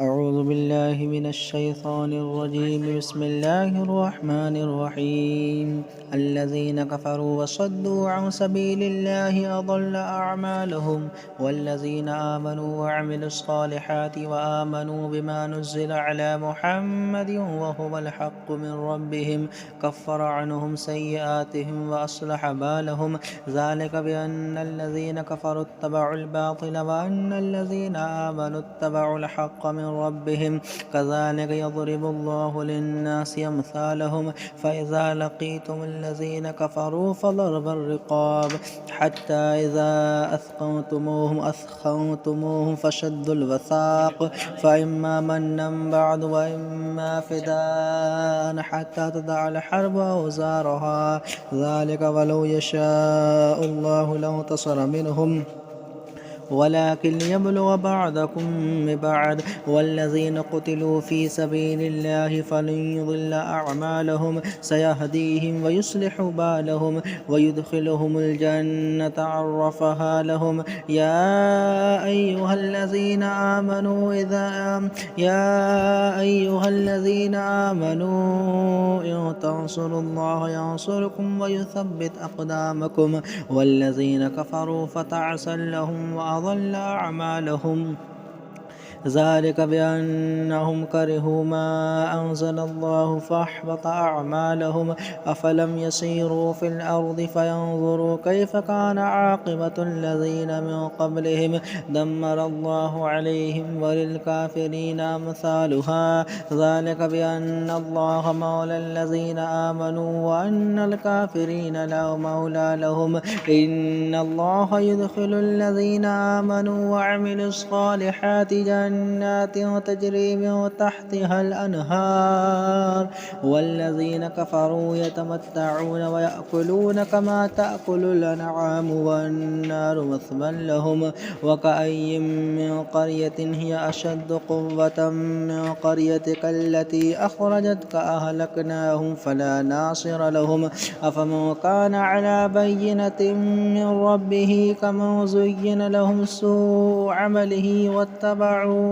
أعوذ بالله من الشيطان الرجيم بسم الله الرحمن الرحيم الذين كفروا وصدوا عن سبيل الله أضل أعمالهم والذين آمنوا وعملوا الصالحات وآمنوا بما نزل على محمد وهو الحق من ربهم كفر عنهم سيئاتهم وأصلح بالهم ذلك بأن الذين كفروا اتبعوا الباطل وأن الذين آمنوا اتبعوا الحق من ربهم كذلك يضرب الله للناس أمثالهم فإذا لقيتم الذين كفروا فضرب الرقاب حتى إذا أثخنتموهم فشدوا الوثاق فإما منا بعد وإما فداء حتى تضع الحرب أوزارها ذلك ولو يشاء الله لانتصر منهم ولكن ليبلو بعضكم ببعض والذين قتلوا في سبيل الله فلن يضل أعمالهم سيهديهم ويصلح بالهم ويدخلهم الجنة عرفها لهم يا أيها الذين آمنوا إن تنصروا الله ينصركم ويثبت أقدامكم والذين كفروا فتعسا لهم وأضل أعمالهم ذلك بأنهم كرهوا ما أنزل الله فأحبط أعمالهم أفلم يسيروا في الأرض فينظروا كيف كان عاقبة الذين من قبلهم دمر الله عليهم وللكافرين أمثالها ذلك بأن الله مولى الذين آمنوا وأن الكافرين لا مولى لهم إن الله يدخل الذين آمنوا وعملوا الصالحات جنات تجري من تحتها الأنهار والذين كفروا يتمتعون ويأكلون كما تأكل الأنعام والنار مثوى لهم وكأي من قرية هي أشد قوة من قريتك التي أخرجتك أهلكناهم فلا ناصر لهم أفمن كان على بينة من ربه كمن زين لهم سوء عمله واتبعوا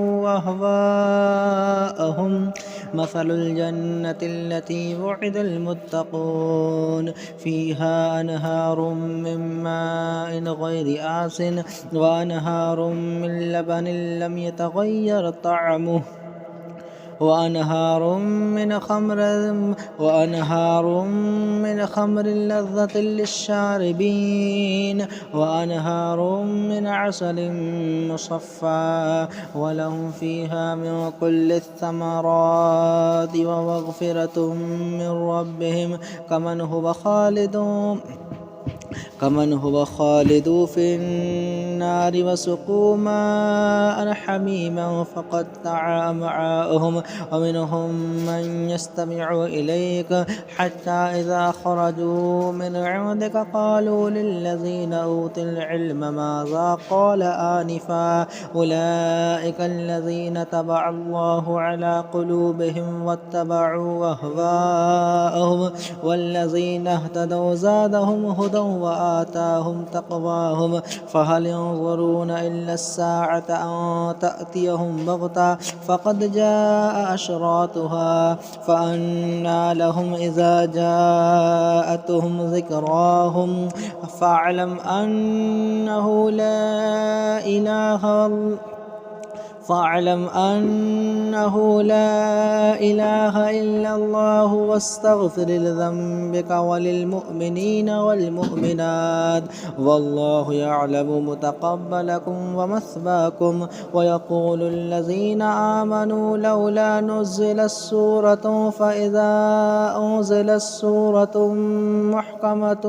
أهواءهم مثل الجنة التي وعد المتقون فيها أنهار من ماء غير آسن وأنهار من لبن لم يتغير طعمه وأنهار من خمر لذة للشاربين وأنهار من عسل مصفى ولهم فيها من كل الثمرات ومغفرة من ربهم كمن هو خالد في النار وسقوا ماء حميما فقطع أمعاءهم ومنهم من يستمع إليك حتى إذا خرجوا من عندك قالوا للذين أوتوا العلم ماذا قال آنفا أولئك الذين طبع الله على قلوبهم واتبعوا أهواءهم والذين اهتدوا زادهم هدى وآتاهم تقواهم فهل ينظرون إلا الساعة أن تأتيهم بغتة فقد جاء أشراطها فأنى لهم إذا جاءتهم ذكراهم فاعلم أنه لا إله فاعلم أنه لا إله إلا الله واستغفر لذنبك وللمؤمنين والمؤمنات والله يعلم متقبلكم ومثواكم. ويقول الذين آمنوا لولا نزلت سورة فإذا أنزلت سورة محكمة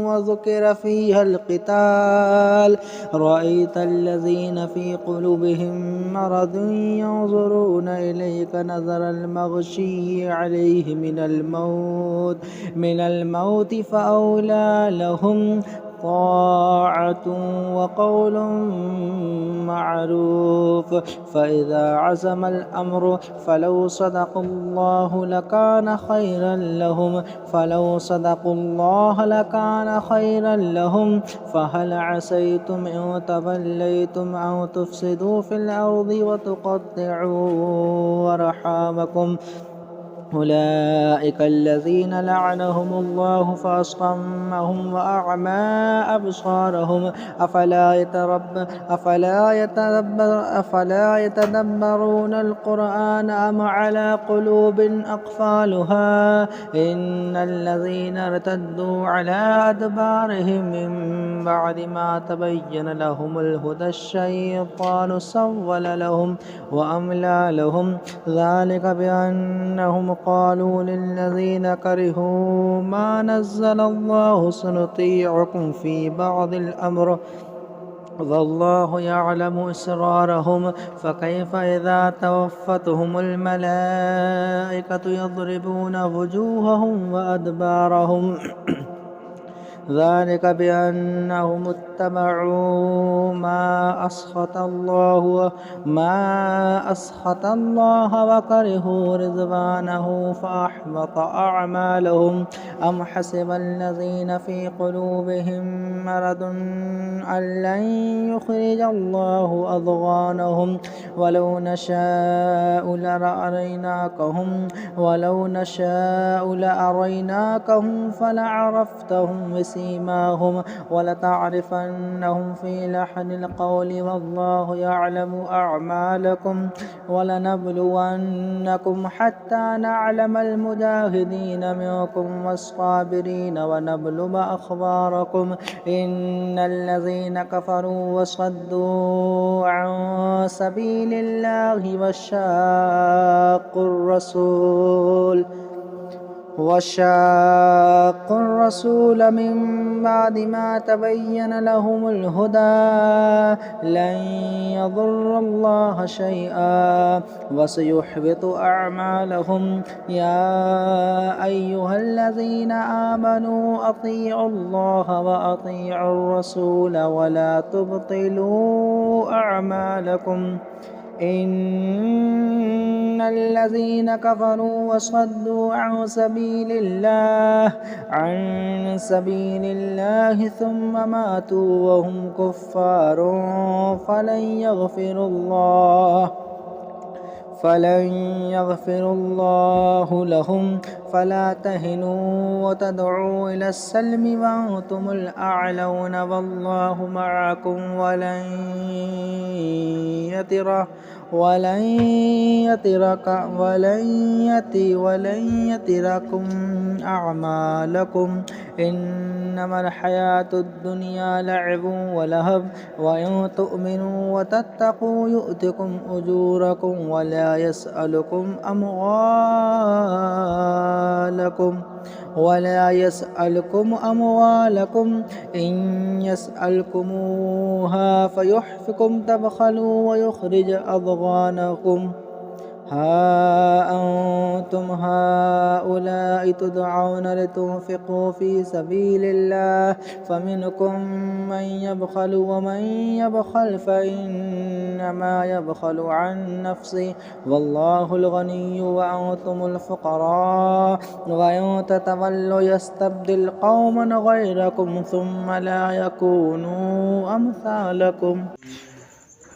وذكر فيها القتال رأيت الذين في قلوبهم مرض ينظرون إليك نظر المغشي عليه من الموت فأولى لهم طاعة وقول معروف. فإذا عزم الأمر فلو صدقوا الله لكان خيرا لهم فهل عسيتم إن توليتم أن تفسدوا في الأرض وتقطعوا أرحامكم أولئك الذين لعنهم الله فأصمهم وأعمى أبصارهم أفلا يتدبرون القرآن أم على قلوب أقفالها إن الذين ارتدوا على أدبارهم من بعد ما تبين لهم الهدى الشيطان سول لهم وأملى لهم ذلك بأنهم قالوا للذين كرهوا ما نزل الله سنطيعكم في بعض الأمر والله يعلم إسرارهم فكيف إذا توفتهم الملائكة يضربون وجوههم وأدبارهم ذلك بأنهم اتبعوا ما أسخط الله وكرهوا رضوانه فأحبط أعمالهم. أم حسب الذين في قلوبهم مرض أن لن يخرج الله أضغانهم ولو نشاء لأريناكهم فلعرفتهم بسيماهم ولتعرفنهم في لحن القول والله يعلم أعمالكم. ولنبلونكم حتى نعلم المجاهدين منكم والصابرين ونبلو أخباركم إن الذين كفروا وصدوا عن سبيل الله وشاقوا الرسول من بعد ما تبين لهم الهدى لن يضروا الله شيئا وسيحبط أعمالهم. يا أيها الذين آمنوا أطيعوا الله وأطيعوا الرسول ولا تبطلوا أعمالكم إن الذين كفروا وصدوا عن سبيل الله ثم ماتوا وهم كفار فلن يغفر الله لهم فلا تهنوا وتدعوا إلى السلم وأنتم الأعلون والله معكم ولن يتركم أعمالكم إنما الحياة الدنيا لعب ولهب وإن تؤمنوا وتتقوا يؤتكم أجوركم ولا يسألكم أموالكم إن يسألكموها فيحفكم تبخلوا ويخرج أضغانكم. ها أنتم هؤلاء تدعون لتنفقوا في سبيل الله فمنكم من يبخل ومن يبخل فإنما يبخل عن نفسه والله الغني وأنتم الفقراء وإن تتولوا يستبدل قوما غيركم ثم لا يكونوا أمثالكم.